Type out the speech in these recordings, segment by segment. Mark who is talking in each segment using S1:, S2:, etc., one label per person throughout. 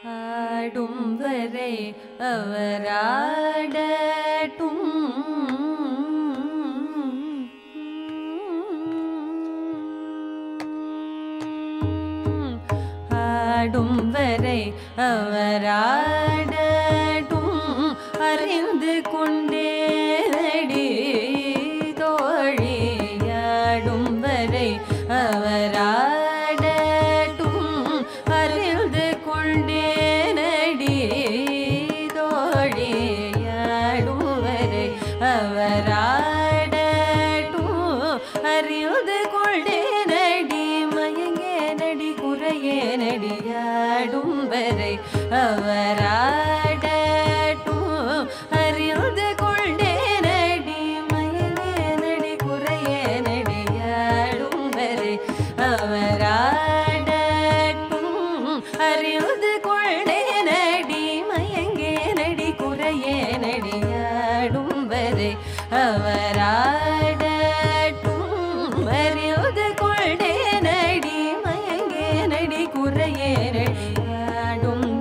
S1: ஆடும் வரை அவராடட்டும் ஆடும் வரை அவராடட்டும் அறிந்து கொண்டேனடி தோழியாடும் வரை அவராடட்டும் அறிந்து கொண்டேனடி தோழியாடும் வரை அவராடட்டும் அறிந்து கொண்டேனடி மயங்கேனடி குறையேனடியாடும் வரை அவராடட்டும் அறிந்து கொண்டேனடி மயங்கேனடி குறையேனடியாடும் வரை அவராடட்டும் அறிந்து கொண்டேனடி மயங்கேனடி குறையேனடியாடும் வரை அவராடட்டும் அறிந்து கொண்டேனடி மயங்கேனடி குறையேனடியாடும்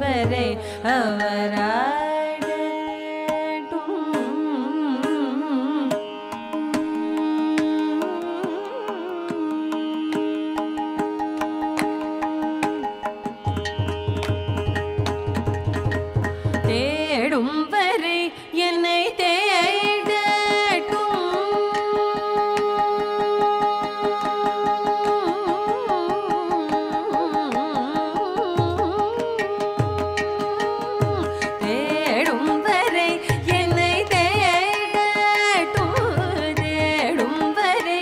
S1: வரை அவராடட்டும் தேடும் வரை என்னை தேடட்டும் தேடும் வரை என்னை தேடட்டும் தேடும் வரை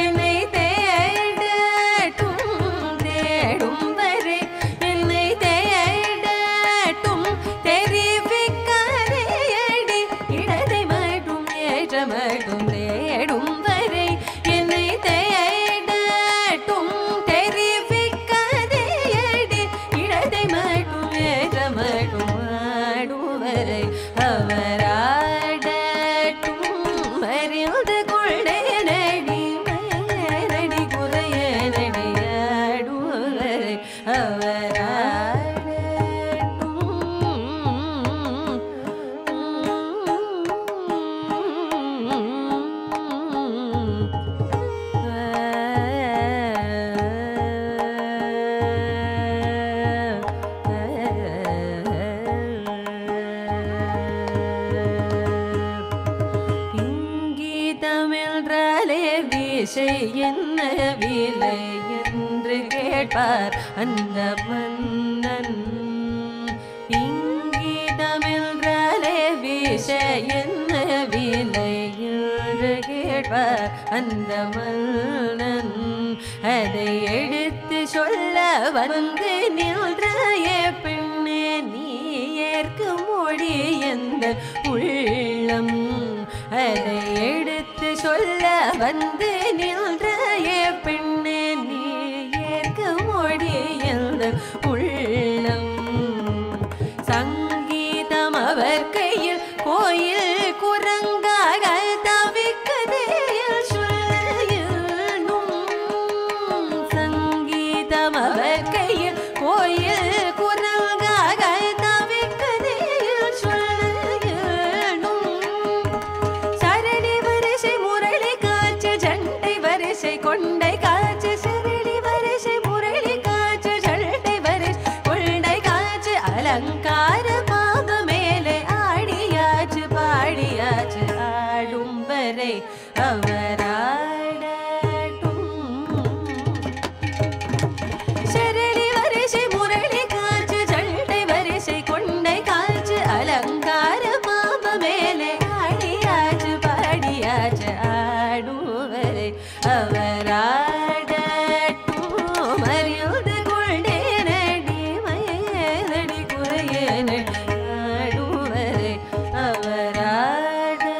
S1: என்னை தேடட்டும் தேடும் வரை என்னை தேடட்டும் தெரிவிக்கரையடி இடதை மட்டும் ஏற்ற மட்டும் தேடும் வரை என்னை தேடட்டும் தெரிவிக்கரையடி இடதை மட்டும் ஏற்ற மட்டும் ஆடும் வரை அவராடட்டும் அறிந்து கொண்டேனடி மயங்கேனடி குறையேனடியாடும் வரை இங்கீதமென்றாலே வீசை என்ன விலை என்று கேட்பார் அந்த மன்னன் இங்கீதமென்றாலே வீசை என்ன விலை என்று கேட்பார் அந்த மன்னன் அதை எடுத்து சொல்ல வந்து நின்றாயே பெண்ணே நீ ஏற்கும் மொழி எந்த உள்ளம் அதை எடுத்து சொல்ல வந்து நின்றாயே பெண்ணே நீ ஏற்கும் மொழி எந்த உள்ளம் சங்கீதம் அவர் கையில் கோயில் குரங்காக தவிக்கதே சொல்லும் சங்கீதம் அவர் கையில் கோயில் குரங்காக தவிக்கதே சொல்லும் சரடி வரிசை முரளி காற்று ஜண்டை வரிசை கொண்டை காற்று சரடி வரிசை முரளி காற்று ஜண்டை வரிசை கொண்டை காற்று அலங்கார பாப மேலே ஆடியாச்சு பாடியாச்சு ஆடும் வரை அவராடட்டும் சரடி வரிசை முரளி காற்று ஜண்டை வரிசை கொண்டை காற்று அலங்கார பாப மேலே ஆடியாச்சு பாடியாச்சு ஆடும் வரை அவராடட்டும் அறிந்து கொண்டேனடி மயங்கேனடி குறையேனடி ஆடும் வரை அவராடட்டும்